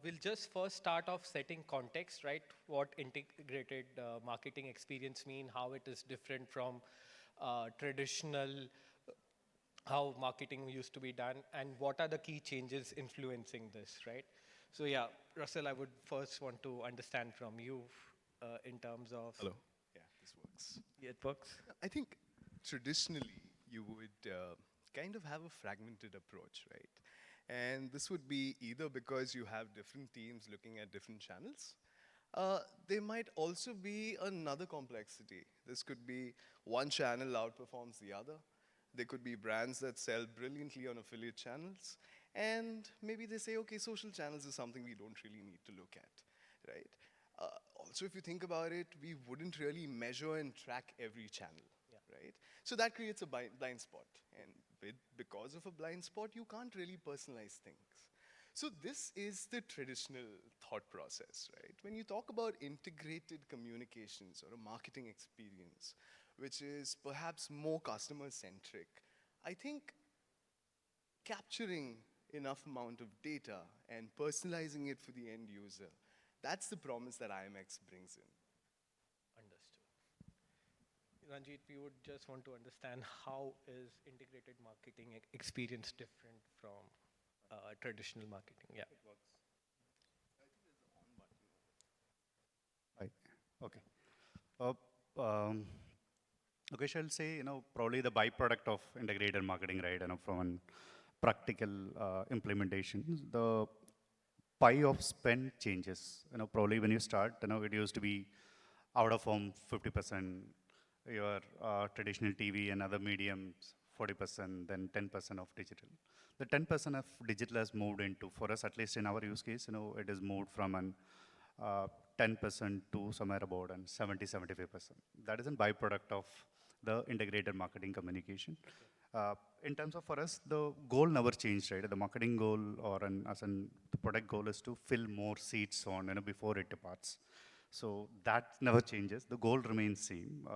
we'll just first start off setting context, right? What integrated marketing experience mean, how it is different from traditional, how marketing used to be done, and what are the key changes influencing this, right? So yeah, Russell, I would first want to understand from you in terms of... Hello. Yeah, this works. Yeah, it works. I think traditionally you would kind of have a fragmented approach, right? And this would be either because you have different teams looking at different channels. There might also be another complexity. This could be one channel outperforms the other. There could be brands that sell brilliantly on affiliate channels. And maybe they say, okay, social channels is something we don't really need to look at, right? Also, if you think about it, we wouldn't really measure and track every channel, right? So that creates a blind spot. And because of a blind spot, you can't really personalize things. So this is the traditional thought process, right? When you talk about integrated communications or a marketing experience, which is perhaps more customer-centric, I think capturing enough amount of data and personalizing it for the end user, that's the promise that IMX brings in. Understood. Ranjith, we would just want to understand how is integrated marketing experience different from traditional marketing? Yeah. It works. I think there's an on button. Hi. Okay. Okay, shall say, probably the byproduct of integrated marketing, right? From a practical implementation, the pie of spend changes. Probably when you start, it used to be out of home 50%, your traditional TV and other mediums 40%, then 10% of digital. The 10% of digital has moved into, for us at least in our use case, it has moved from an 10% to somewhere about 70-75%. That is a byproduct of the integrated marketing communication. In terms of for us, the goal never changed, right? The marketing goal or the product goal is to fill more seats on before it departs. So that never changes. The goal remains same.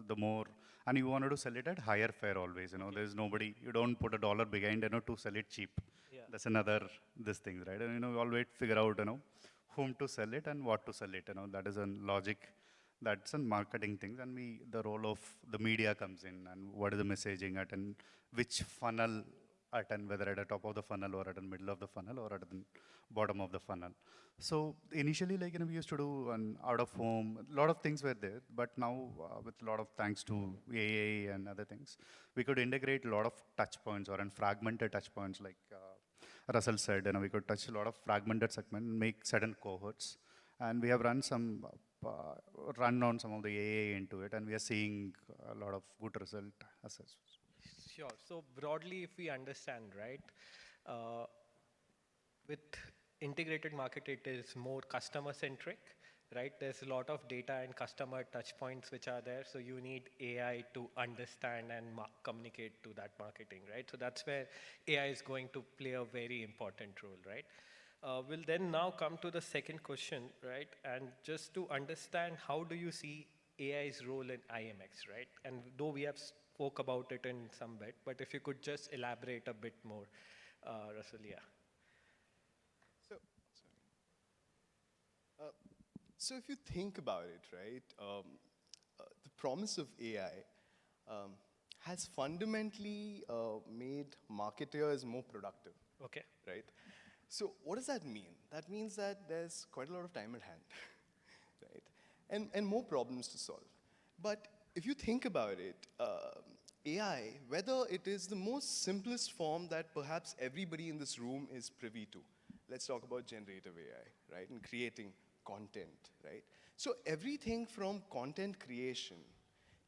The more, and you wanted to sell it at higher fare always. There's nobody, you don't put $1 behind, to sell it cheap. Yeah. That's another this thing, right? And you always figure out, whom to sell it and what to sell it. That is a logic. That's a marketing thing, and the role of the media comes in, and what is the messaging at, and which funnel at, and whether at the top of the funnel or at the middle of the funnel or at the bottom of the funnel. So initially, we used to do an out of home, a lot of things were there, but now with a lot of thanks to AI and other things, we could integrate a lot of touch points or fragmented touch points, like Russell said, we could touch a lot of fragmented segment, make certain cohorts, and we have run on some of the AI into it, and we are seeing a lot of good result as such. Sure. So broadly, if we understand, right, with integrated market, it is more customer-centric, right? There's a lot of data and customer touch points which are there, so you need AI to understand and communicate to that marketing, right? So that's where AI is going to play a very important role, right? We'll then now come to the second question, right? And just to understand, how do you see AI's role in IMX, right? And though we have spoke about it in some bit, but if you could just elaborate a bit more, Russell, yeah. So if you think about it, right, the promise of AI has fundamentally made marketers more productive. Okay. Right? So what does that mean? That means that there's quite a lot of time at hand, right? And more problems to solve. But if you think about it, AI, whether it is the most simplest form that perhaps everybody in this room is privy to, let's talk about generative AI, right, and creating content, right? So everything from content creation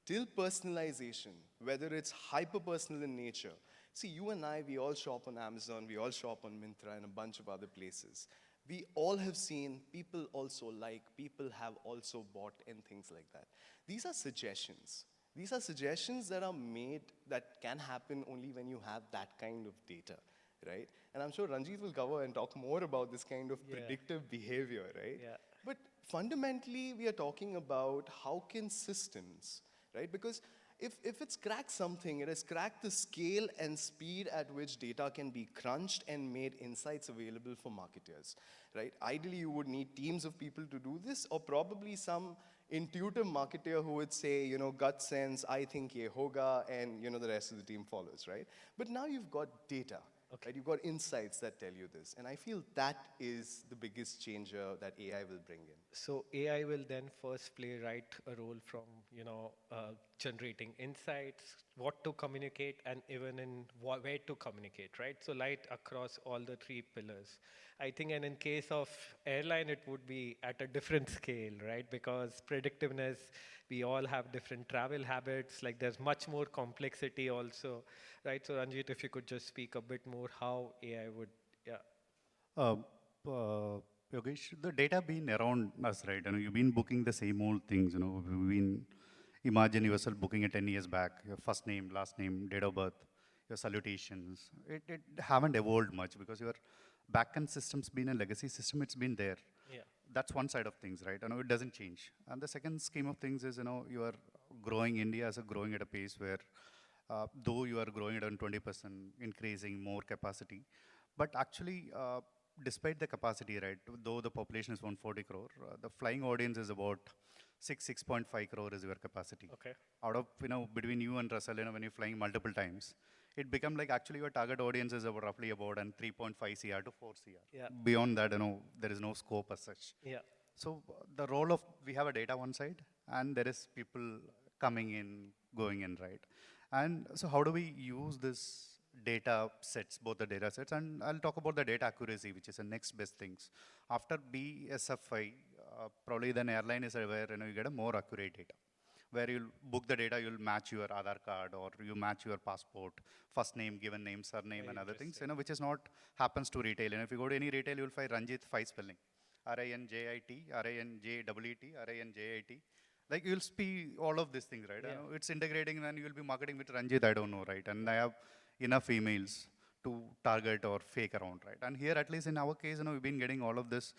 till personalization, whether it's hyper-personal in nature. See, you and I, we all shop on Amazon, we all shop on Myntra and a bunch of other places. We all have seen, people also like, people have also bought and things like that. These are suggestions. These are suggestions that are made, that can happen only when you have that kind of data, right? And I'm sure Ranjith will cover and talk more about this kind of predictive behavior, right? Yeah. But fundamentally, we are talking about how can systems, right? Because if it's cracked something, it has cracked the scale and speed at which data can be crunched and made insights available for marketers, right? Ideally, you would need teams of people to do this, or probably some intuitive marketer who would say, gut sense, I think ye hoga, and the rest of the team follows, right? But now you've got data. Okay. Right? You've got insights that tell you this. And I feel that is the biggest changer that AI will bring in. So AI will then first play a role from generating insights, what to communicate, and even in where to communicate, right? So light across all the three pillars. I think, and in case of airline, it would be at a different scale, right? Because predictiveness, we all have different travel habits. Like there's much more complexity also, right? So Ranjit, if you could just speak a bit more how AI would, yeah. Uh, uh, Yogesh, the data been around us, right? You've been booking the same old things. We've been imagine yourself booking it 10 years back. Your first name, last name, date of birth, your salutations. It haven't evolved much because your backend system's been a legacy system. It's been there. Yeah. That's one side of things, right? It doesn't change. And the second scheme of things is, you are growing India as a growing at a pace where, though you are growing at around 20%, increasing more capacity, but actually, despite the capacity, right, though the population is 140 crore, the flying audience is about 6.5 crore is your capacity. Okay. Out of, between you and Russell, when you're flying multiple times, it become like actually your target audience is about roughly about an 3.5 CR to 4 CR. Yeah. Beyond that, there is no scope as such. Yeah. So the role of, we have a data one side, and there is people coming in, going in, right? And so how do we use this data sets, both the data sets, and I'll talk about the data accuracy, which is the next best things. After BSFI, probably then airline is where you get a more accurate data, where you'll book the data, you'll match your Aadhaar card or you match your passport, first name, given name, surname, Very and other things, interesting. which is not happens to retail. And if you go to any retail, you'll find Ranjit 5 spelling, Ranjit, Ranjit, Ranjit. Like you'll see all of these things, right? Yeah. It's integrating, and you'll be marketing with Ranjit, I don't know, right? And I have enough emails to target or fake around, right? And here, at least in our case, we've been getting all of this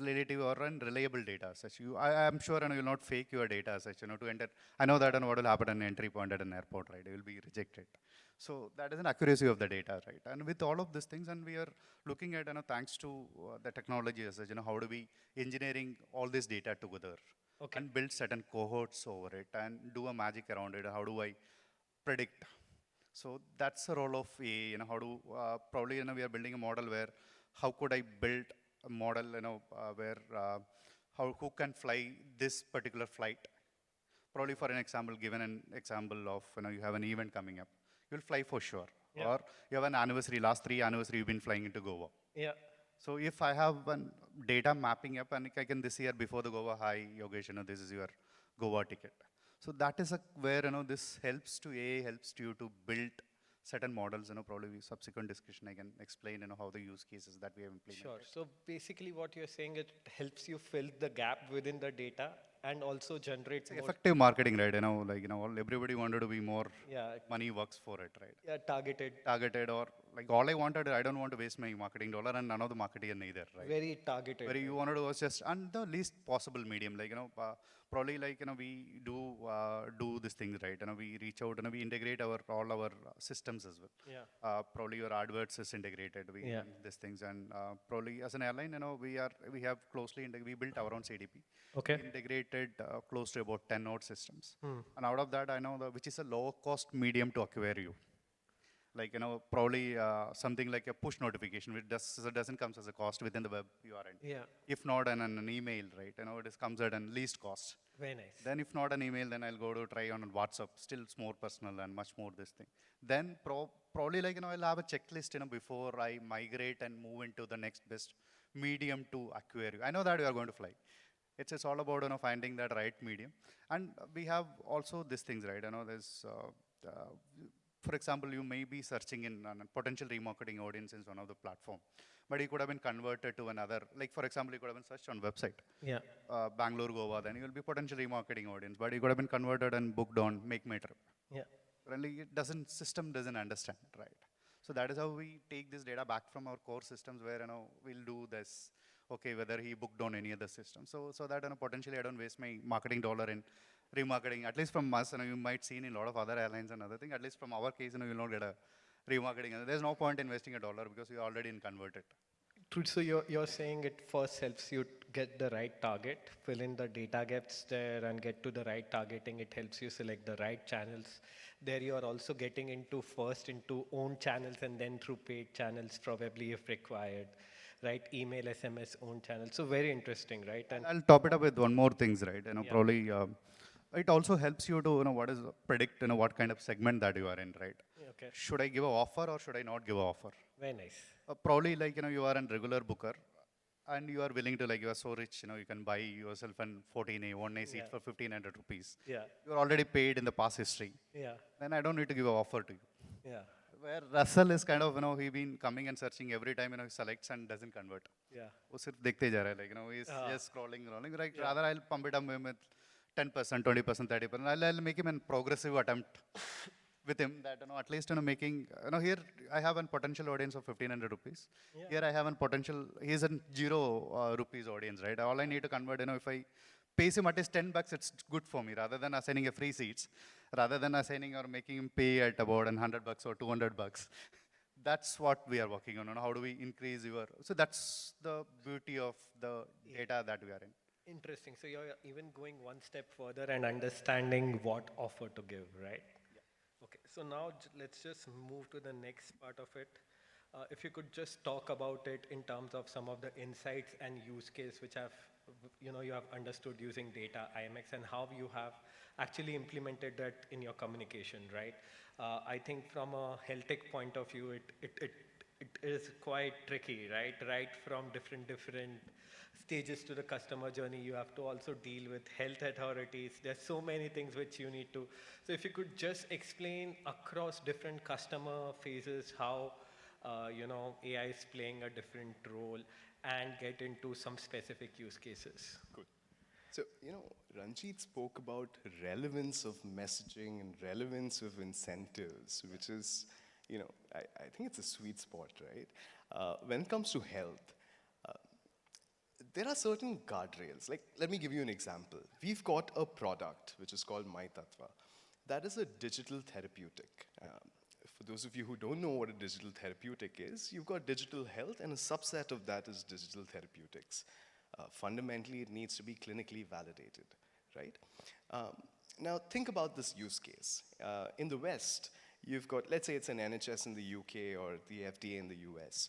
relative or reliable data. Such I am sure, you'll not fake your data, such to enter. I know that, and what will happen at an entry point at an airport, right? You will be rejected. So that is an accuracy of the data, right? And with all of these things, and we are looking at, thanks to the technology as such, how do we engineering all this data together, Okay. and build certain cohorts over it and do a magic around it. How do I predict? So that's the role of AI. How do probably we are building a model where how could I build a model where who can fly this particular flight? Probably for an example, given an example of you have an event coming up, you'll fly for sure. Yeah. Or you have an anniversary, last 3 anniversary you've been flying into Goa. Yeah. So if I have one data mapping up, and I can this year before the Goa, hi Yogesh, this is your Goa ticket. So that is where this helps to AI, helps to you to build certain models. Probably subsequent discussion I can explain how the use cases that we have implemented. Sure. So basically, what you're saying, it helps you fill the gap within the data and also generate It's more. effective marketing, right? Everybody wanted to be more. Yeah. Money works for it, right? Yeah. Targeted, or like all I wanted, I don't want to waste my marketing dollar, and none of the marketer neither, right? Very targeted. Where you wanted to was just and the least possible medium, like probably like we do these things, right? We reach out and we integrate all our systems as well. Yeah. Probably your AdWords is integrated. Yeah. These things, and probably as an airline, we have closely we built our own CDP. Okay. We integrated close to about 10 node systems, Hmm. and out of that, I know which is a low cost medium to acquire you. Like probably something like a push notification, which doesn't come as a cost within the web URL. Yeah. If not an email, right? It comes at an least cost. Very nice. Then if not an email, then I'll go to try on WhatsApp. Still, it's more personal and much more this thing. Then probably like I'll have a checklist before I migrate and move into the next best medium to acquire you. I know that you are going to fly. It's all about finding that right medium, and we have also these things, right? There's for example, you may be searching in a potential remarketing audience in one of the platform, but you could have been converted to another. Like for example, you could have been searched on website, Yeah. Bangalore, Goa. Then you will be potential remarketing audience, but you could have been converted and booked on Make My Trip. Yeah. Really, system doesn't understand, right? So that is how we take this data back from our core systems, where we'll do this. Okay, whether he booked on any other system, so that potentially I don't waste my marketing dollar in remarketing, at least from us, you might see in a lot of other airlines and other things, at least from our case, you'll not get a remarketing. And there's no point investing $1 because you're already in converted. True. So you're saying it first helps you get the right target, fill in the data gaps there, and get to the right targeting. It helps you select the right channels. There you are also getting into first into own channels and then through paid channels, probably if required, right? Email, SMS, own channels. So very interesting, right? And I'll top it up with one more things, right? yeah, Probably it also helps you to predict what kind of segment that you are in, right? okay, Should I give an offer or should I not give an offer? very nice. Probably like you are a regular booker and you are willing to you are so rich you can buy yourself an 14A 1A seat Yeah. for 1500 rupees. Yeah, You are already paid in the past history. yeah, Then I don't need to give an offer to you. yeah, Where Russell is kind of he been coming and searching every time he selects and doesn't convert. yeah. वो सिर्फ देखते जा रहा है he's Ah. just scrolling like rather I'll pump it up with 10%, 20%, 30%. I'll make him a progressive attempt with him that at least making here I have a potential audience of 1500 rupees. Yeah. Here I have a potential he's a 0 rupees audience, right? All I need to convert if I pays him at least $10, it's good for me rather than assigning a free seats, rather than assigning or making him pay at about $100 or $200. That's what we are working on. How do we increase your? So that's the beauty of the data that we are in. Interesting. So you're even going one step further and understanding what offer to give, right? Yeah. Okay. So now let's just move to the next part of it. If you could just talk about it in terms of some of the insights and use case which have, you have understood using data IMX and how you have actually implemented that in your communication, right? I think from a health tech point of view, it is quite tricky, right? Right from different stages to the customer journey, you have to also deal with health authorities. There's so many things which you need to. So if you could just explain across different customer phases how AI is playing a different role and get into some specific use cases. Good. So, Ranjith spoke about relevance of messaging and relevance of incentives, which is, I think it's a sweet spot, right? When it comes to health, there are certain guardrails. Like, let me give you an example. We've got a product which is called My Tattva. That is a digital therapeutic. For those of you who don't know what a digital therapeutic is, you've got digital health, and a subset of that is digital therapeutics. Fundamentally, it needs to be clinically validated, right? Now, think about this use case. In the West, you've got, let's say it's an NHS in the UK or the FDA in the US.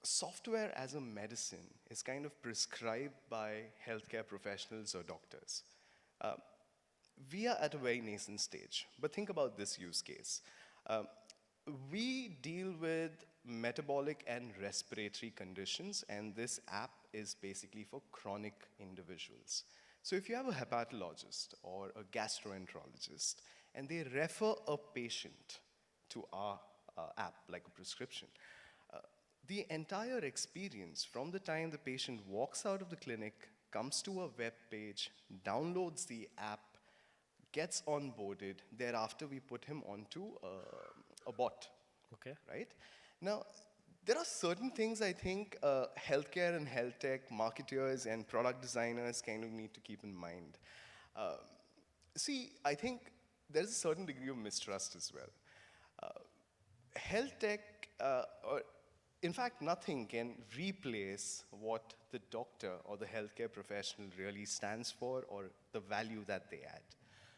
Software as a medicine is kind of prescribed by healthcare professionals or doctors. We are at a very nascent stage, but think about this use case. We deal with metabolic and respiratory conditions, and this app is basically for chronic individuals. So if you have a hepatologist or a gastroenterologist, and they refer a patient to our app, like a prescription, the entire experience from the time the patient walks out of the clinic, comes to a web page, downloads the app, gets onboarded, thereafter we put him onto a bot, Okay. right? Now, there are certain things I think healthcare and health tech marketers and product designers kind of need to keep in mind. See, I think there's a certain degree of mistrust as well. Health tech, or in fact, nothing can replace what the doctor or the healthcare professional really stands for or the value that they add.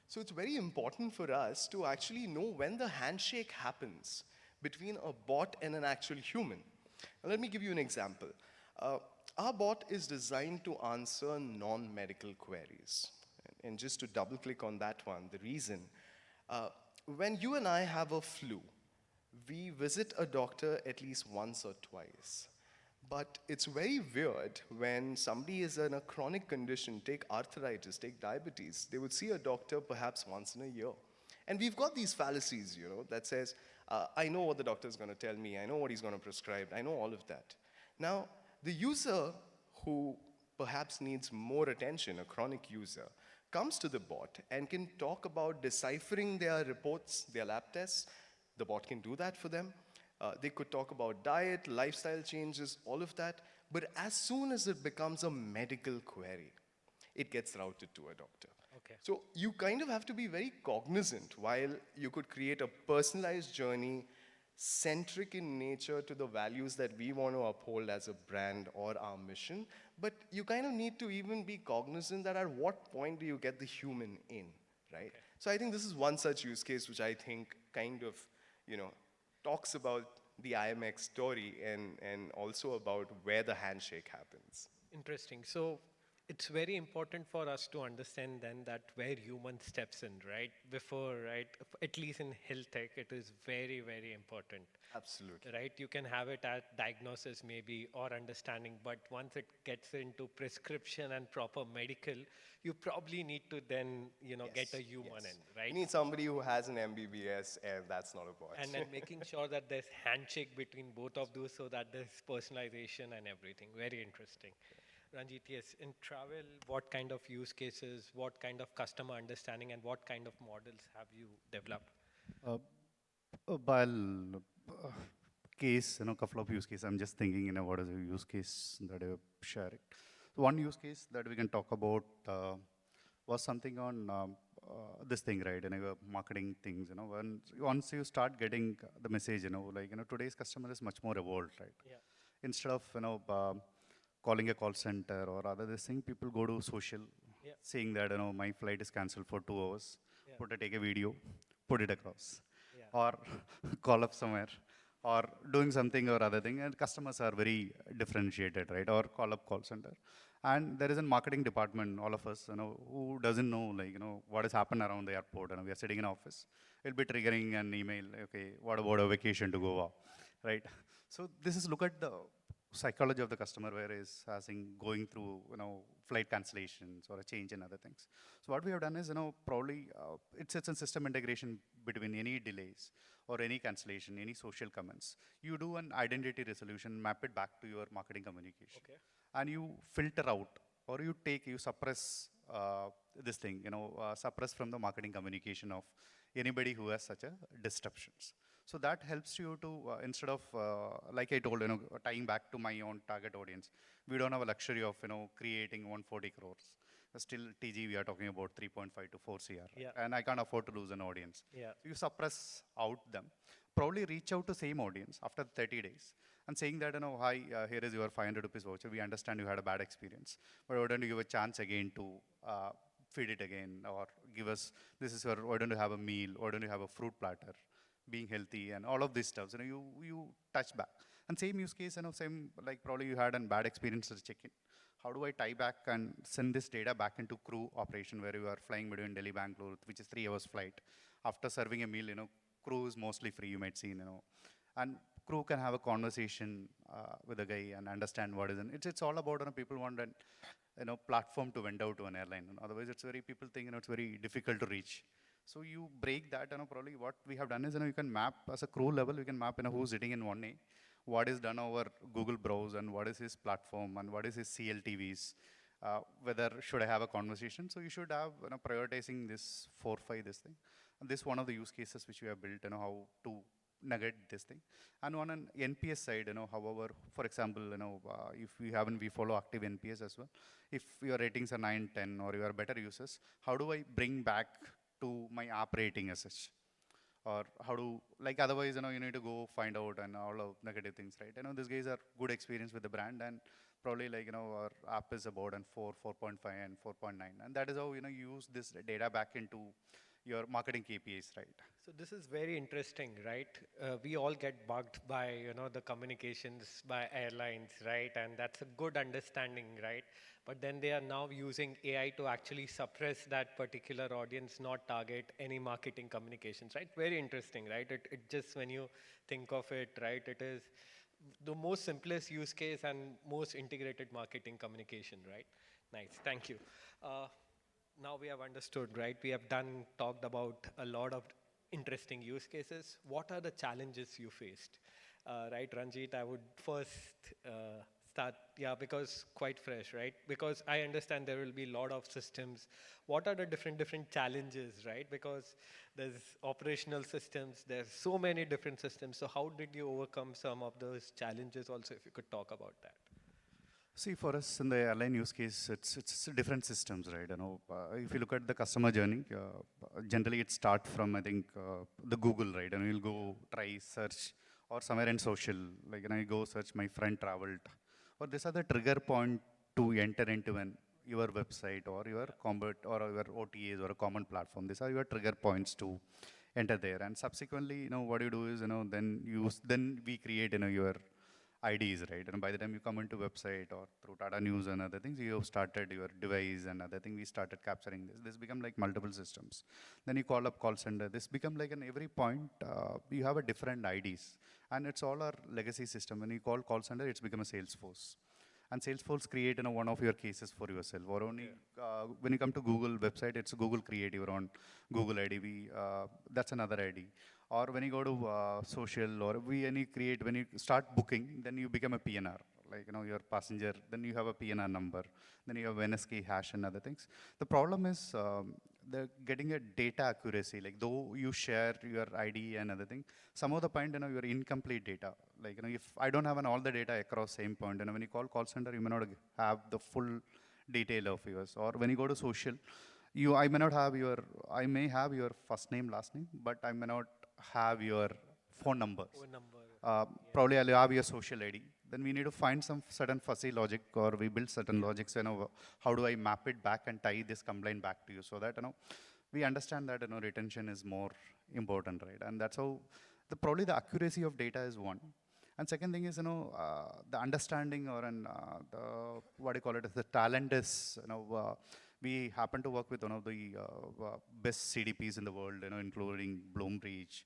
So it's very important for us to actually know when the handshake happens between a bot and an actual human. Now, let me give you an example. Our bot is designed to answer non-medical queries. And just to double click on that one, the reason, when you and I have a flu, we visit a doctor at least once or twice. But it's very weird when somebody is in a chronic condition, take arthritis, take diabetes, they would see a doctor perhaps once in a year. And we've got these fallacies, that says, I know what the doctor's going to tell me, I know what he's going to prescribe, I know all of that. Now, the user who perhaps needs more attention, a chronic user, comes to the bot and can talk about deciphering their reports, their lab tests. The bot can do that for them. They could talk about diet, lifestyle changes, all of that. But as soon as it becomes a medical query, it gets routed to a doctor. Okay. So you kind of have to be very cognizant while you could create a personalized journey centric in nature to the values that we want to uphold as a brand or our mission. But you kind of need to even be cognizant that at what point do you get the human in, right? Okay. So I think this is one such use case which I think kind of, you know, talks about the IMX story and also about where the handshake happens. Interesting. So it's very important for us to understand then that where human steps in, right? Before, right? At least in health tech, it is very, very important. Absolutely. Right? You can have it at diagnosis maybe or understanding, but once it gets into prescription and proper medical, you probably need to then, get a human in, You right? need somebody who has an MBBS, and that's not a bot. And then making sure that there's handshake between both of those so that there's personalization and everything. Very interesting. Ranjit, yes, in travel, what kind of use cases, what kind of customer understanding, and what kind of models have you developed? Uh, while case, couple of use cases, I'm just thinking, what is a use case that I share it. So one use case that we can talk about was something on this thing, right? Marketing things, once you start getting the message, today's customer is much more evolved, right? Yeah. Instead of, calling a call center or other this thing, people go to social, Yeah. saying that, my flight is cancelled for 2 hours, Yeah. take a video, put it across, Yeah. or call up somewhere, or doing something or other thing, and customers are very differentiated, right? Or call up call center. And there is a marketing department, all of us, who doesn't know, what has happened around the airport, we are sitting in office, it'll be triggering an email, okay, what about a vacation to Goa, right? So this is look at the psychology of the customer where is having going through flight cancellations or a change in other things. So what we have done is probably it's a system integration between any delays or any cancellation, any social comments. You do an identity resolution, map it back to your marketing communication, Okay. and you filter out or you suppress this thing, suppress from the marketing communication of anybody who has such a disruptions. So that helps you to, instead of, like I told, tying back to my own target audience, we don't have a luxury of, creating 140 crores. Still, TG, we are talking about 3.5 to 4 CR, Yeah. and I can't afford to lose an audience. Yeah. So you suppress out them, probably reach out to same audience after 30 days, and saying that, hi, here is your 500 rupees voucher. We understand you had a bad experience, but why don't you give a chance again to feed it again, or give us, this is your, why don't you have a meal, why don't you have a fruit platter, being healthy and all of these stuff. You touch back. And same use case, same, like probably you had a bad experience at check-in. How do I tie back and send this data back into crew operation where you are flying between Delhi, Bangalore, which is 3 hours flight. After serving a meal, crew is mostly free, you might see, and crew can have a conversation with the guy and understand what is in. It's all about, people want an, platform to vend out to an airline. Otherwise, it's very, people think, it's very difficult to reach. So you break that, probably what we have done is, you can map as a crew level, you can map, who's sitting in 1A, what is done over Google Browse, and what is his platform, and what is his CLTVs, whether should I have a conversation. So you should have, prioritizing this 4, 5, this thing. And this is one of the use cases which we have built, how to nugget this thing. And on an NPS side, however, for example, if we haven't, we follow active NPS as well. If your ratings are 9, 10, or you are better users, how do I bring back to my app rating as such? Or how to, like otherwise, you need to go find out and all of negative things, right? These guys are good experience with the brand, and probably like, our app is about an 4, 4.5 and 4.9. And that is how, you use this data back into your marketing KPIs, right? So this is very interesting, right? We all get bugged by, the communications by airlines, right? And that's a good understanding, right? But then they are now using AI to actually suppress that particular audience, not target any marketing communications, right? Very interesting, right? It just, when you think of it, right, it is the most simplest use case and most integrated marketing communication, right? Nice, thank you. Now we have understood, right? We have talked about a lot of interesting use cases. What are the challenges you faced? Right, Ranjit, I would first start, yeah, because quite fresh, right? Because I understand there will be a lot of systems. What are the different challenges, right? Because there's operational systems, there's so many different systems. So how did you overcome some of those challenges also, if you could talk about that? See, for us in the airline use case, it's different systems, right? If you look at the customer journey, generally it starts from, I think, the Google, right? And you'll go try search or somewhere in social, like, you go search my friend traveled, or these are the trigger point to enter into your website or your combat or your OTAs or a common platform. These are your trigger points to enter there. And subsequently, what you do is, then we create, your IDs, right? And by the time you come into website or through Tata News and other things, you have started your device and other thing. We started capturing this. This become like multiple systems. Then you call up call center. This become like in every point, you have a different IDs. And it's all our legacy system. When you call center, it's become a Salesforce. And Salesforce create one of your cases for yourself. Or only when you come to Google website, it's Google create your own Google ID. That's another ID. Or when you go to social, or when you start booking, then you become a PNR. Like your passenger, then you have a PNR number, then you have NSK hash and other things. The problem is the getting a data accuracy. Like though you share your ID and other thing, some of the point your incomplete data. Like if I don't have all the data across same point, when you call center, you may not have the full detail of yours. Or when you go to social, I may have your first name, last name, but I may not have your phone numbers. Phone number. Probably I'll have your social ID. Then we need to find some certain fuzzy logic, or we build certain logics. How do I map it back and tie this complaint back to you, so that we understand that retention is more important, right? And that's how probably the accuracy of data is one. And second thing is the understanding or the what do you call it? The talent is we happen to work with one of the best CDPs in the world, including Bloombridge,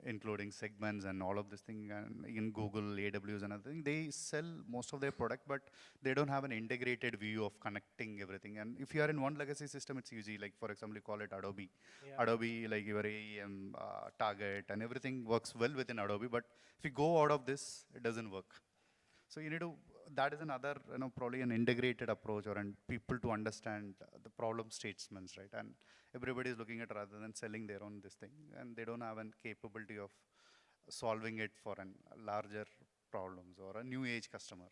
including segments and all of this thing, and in Google, AWS and other thing. They sell most of their product, but they don't have an integrated view of connecting everything. And if you are in one legacy system, it's easy. Like for example, you call it Adobe. Yeah. Adobe, like your AEM, Target, and everything works well within Adobe. But if you go out of this, it doesn't work. So you need to, that is another, probably an integrated approach, or people to understand the problem statements, right? And everybody is looking at rather than selling their own this thing, and they don't have a capability of solving it for larger problems or a new age customer.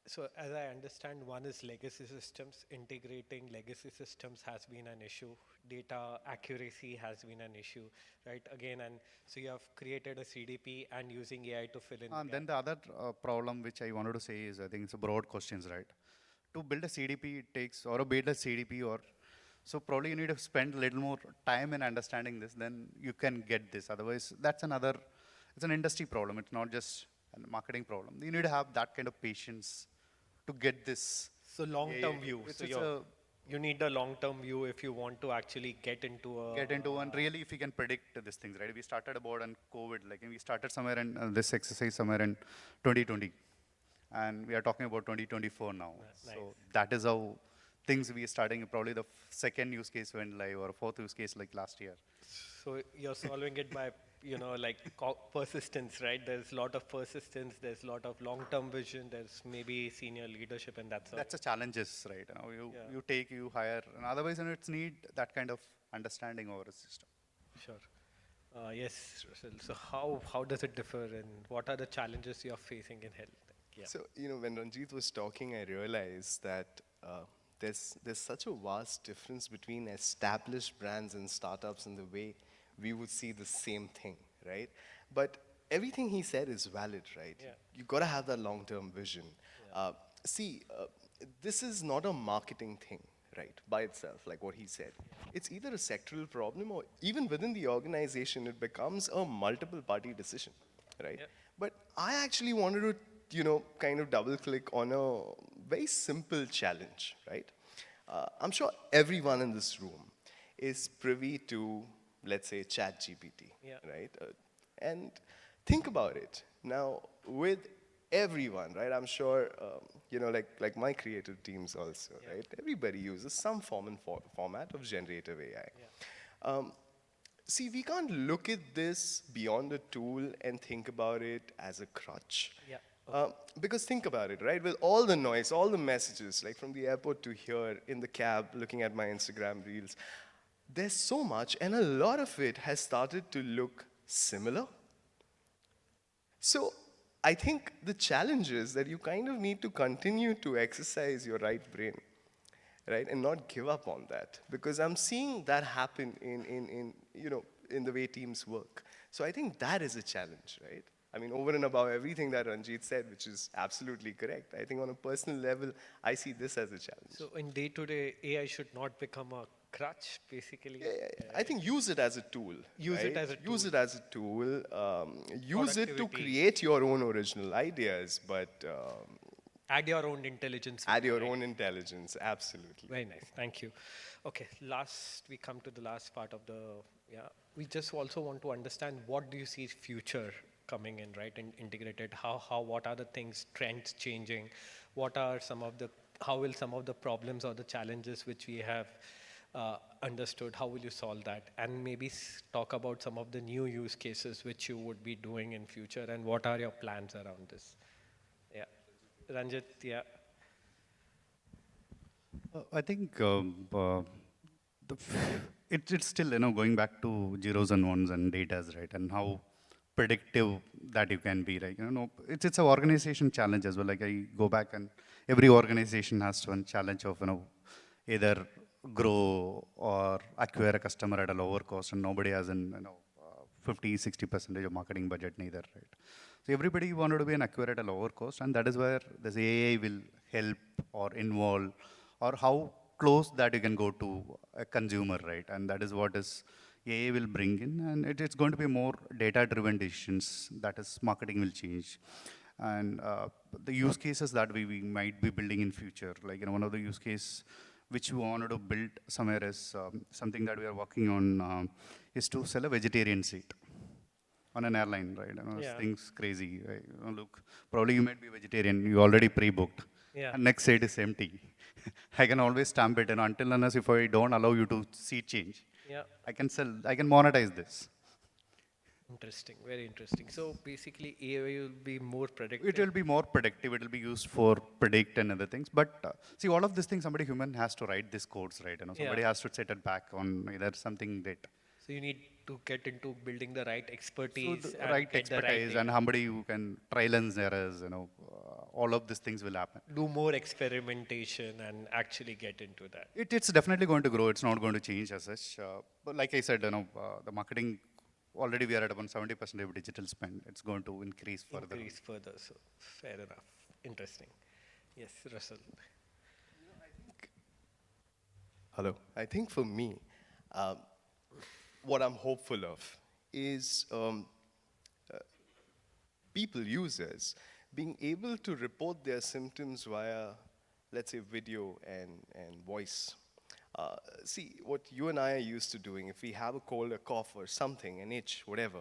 So as I understand, one is legacy systems. Integrating legacy systems has been an issue. Data accuracy has been an issue, right? Again, and so you have created a CDP and using AI to fill in. And then the other problem which I wanted to say is, I think it's a broad questions, right? To build a CDP, it takes, or build a CDP, or so probably you need to spend a little more time in understanding this, then you can get this. Otherwise, that's another, it's an industry problem. It's not just a marketing problem. You need to have that kind of patience to get this. So long-term view. You need a long-term view if you want to actually get into and really if you can predict these things, right? We started about on COVID, like we started somewhere in this exercise somewhere in 2020, and we are talking about 2024 now. Nice. So that is how things we are starting. Probably the second use case went live, or fourth use case like last year. So you're solving it by, like persistence, right? There's a lot of persistence, there's a lot of long-term vision, there's maybe senior leadership, and that's a challenges, right? You hire, and otherwise it's need that kind of understanding over a system. Sure. Yes, Russell. So how does it differ, and what are the challenges you're facing in health? Yeah. So, when Ranjith was talking, I realized that there's such a vast difference between established brands and startups in the way we would see the same thing, right? But everything he said is valid, right? Yeah. You got to have that long-term vision. Yeah. This is not a marketing thing, right, by itself, like what he said. It's either a sectoral problem, or even within the organization, it becomes a multiple-party decision, right? Yeah. But I actually wanted to, kind of double-click on a very simple challenge, right? I'm sure everyone in this room is privy to, let's say, ChatGPT, Yeah. right? And think about it. Now, with everyone, right? I'm sure, like my creative teams also, Yeah. right? Everybody uses some form and format of generative AI. Yeah. See, we can't look at this beyond a tool and think about it as a crutch. Yeah. Because think about it, right? With all the noise, all the messages, like from the airport to here, in the cab, looking at my Instagram reels, there's so much, and a lot of it has started to look similar. So I think the challenge is that you kind of need to continue to exercise your right brain, right, and not give up on that, because I'm seeing that happen in the way teams work. So I think that is a challenge, right? I mean, over and above everything that Ranjit said, which is absolutely correct, I think on a personal level, I see this as a challenge. So in day-to-day, AI should not become a crutch, basically. I think use it as a tool. Use it right? as a Use tool. it as a tool. Use it to Productivity. create your own original ideas, but Add your own intelligence. add your own intelligence. Absolutely. Very nice. Thank you. Okay, we come to the last part of the, yeah. We just also want to understand what do you see future coming in, right? In integrated, what are the things, trends changing? How will some of the problems or the challenges which we have understood, how will you solve that? And maybe talk about some of the new use cases which you would be doing in future, and what are your plans around this? Yeah. Ranjit, yeah. I think it's still, going back to zeros and ones and datas, right? And how predictive that you can be, right? It's an organization challenge as well. Like I go back and every organization has one challenge of, either grow or acquire a customer at a lower cost, and nobody has an, 50-60% of marketing budget neither, right? So everybody wanted to be an acquire at a lower cost, and that is where this AI will help or involve, or how close that you can go to a consumer, right? And that is what is AI will bring in, and it's going to be more data-driven decisions. That is, marketing will change, and the use cases that we might be building in future, like one of the use case which we wanted to build somewhere is something that we are working on is to sell a vegetarian seat on an airline, right? Yeah. Things crazy, right? Look, probably you might be vegetarian, you already pre-booked, Yeah. and next seat is empty. I can always stamp it, and until unless if I don't allow you to seat change, Yeah. I can monetize this. Interesting, very interesting. So basically, AI will be more predictive. It will be more predictive. It will be used for predict and other things. But see, all of these things, somebody human has to write these codes, right? Somebody has to set it back on either something that. So you need to get into building the right So expertise, the and right get the right expertise and data. somebody who can trial and errors, all of these things will happen. Do more experimentation and actually get into that. It's definitely going to grow. It's not going to change as such. But like I said, the marketing, already we are at about 70% of digital spend. It's going to increase further. Increase further. So fair enough. Interesting. Yes, Russell. Hello. I think for me, what I'm hopeful of is people, users, being able to report their symptoms via, let's say, video and voice. See, what you and I are used to doing, if we have a cold, a cough, or something, an itch, whatever,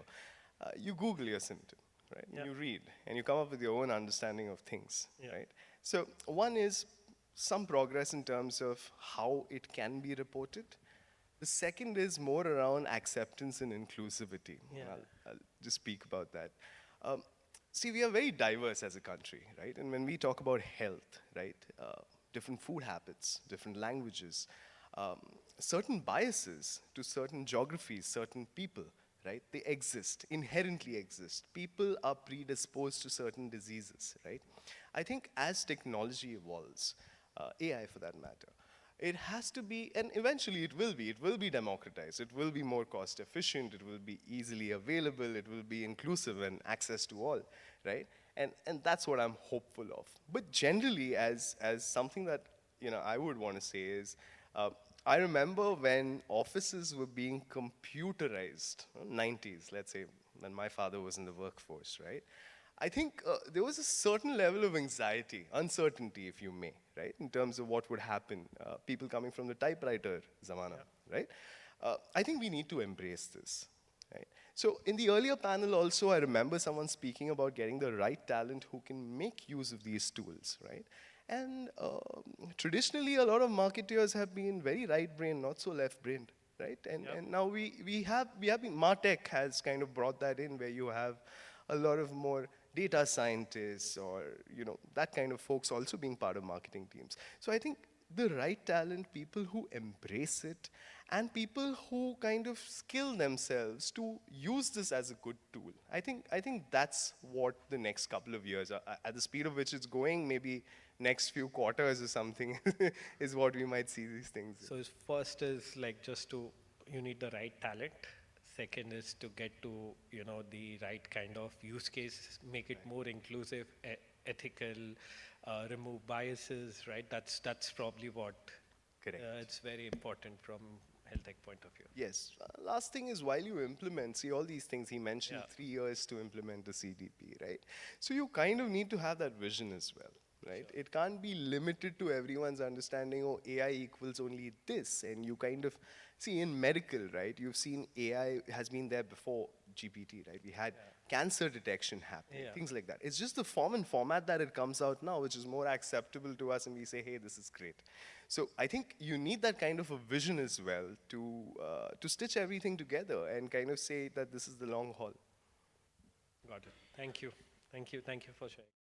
you Google your symptom, right? Yeah. You read, and you come up with your own understanding of things, Yeah. right? So one is some progress in terms of how it can be reported. The second is more around acceptance and inclusivity. Yeah. I'll just speak about that. See, we are very diverse as a country, right? And when we talk about health, right, different food habits, different languages, certain biases to certain geographies, certain people, right, they exist, inherently exist. People are predisposed to certain diseases, right? I think as technology evolves, AI for that matter, it has to be, and eventually it will be democratized, it will be more cost efficient, it will be easily available, it will be inclusive and access to all, right? And that's what I'm hopeful of. But generally, as something that I would want to say is, I remember when offices were being computerized, 90s, let's say, when my father was in the workforce, right? I think there was a certain level of anxiety, uncertainty, if you may, right, in terms of what would happen. People coming from the typewriter zamana, right? I think we need to embrace this, right? So in the earlier panel also, I remember someone speaking about getting the right talent who can make use of these tools, right? And traditionally, a lot of marketers have been very right-brained, not so left-brained, right? And now we have been, MarTech has kind of brought that in, where you have a lot of more data scientists or, that kind of folks also being part of marketing teams. So I think the right talent, people who embrace it, and people who kind of skill themselves to use this as a good tool. I think that's what the next couple of years are. At the speed of which it's going, maybe next few quarters or something is what we might see these things. So first is like just to, you need the right talent. Second is to get to, the right kind of use case, make it more inclusive, ethical, remove biases, right? That's probably what Correct. it's very important from health tech point of view. Yes. Last thing is, while you implement, see all these things, he mentioned Yeah. 3 years to implement a CDP, right? So you kind of need to have that vision as well, right? It can't be limited to everyone's understanding, oh, AI equals only this. And you kind of, see in medical, right? You've seen AI has been there before GPT, right? We had cancer detection happening, Yeah. things like that. It's just the form and format that it comes out now, which is more acceptable to us, and we say, hey, this is great. So I think you need that kind of a vision as well to stitch everything together and kind of say that this is the long haul. Got it. Thank you. Thank you. Thank you for sharing.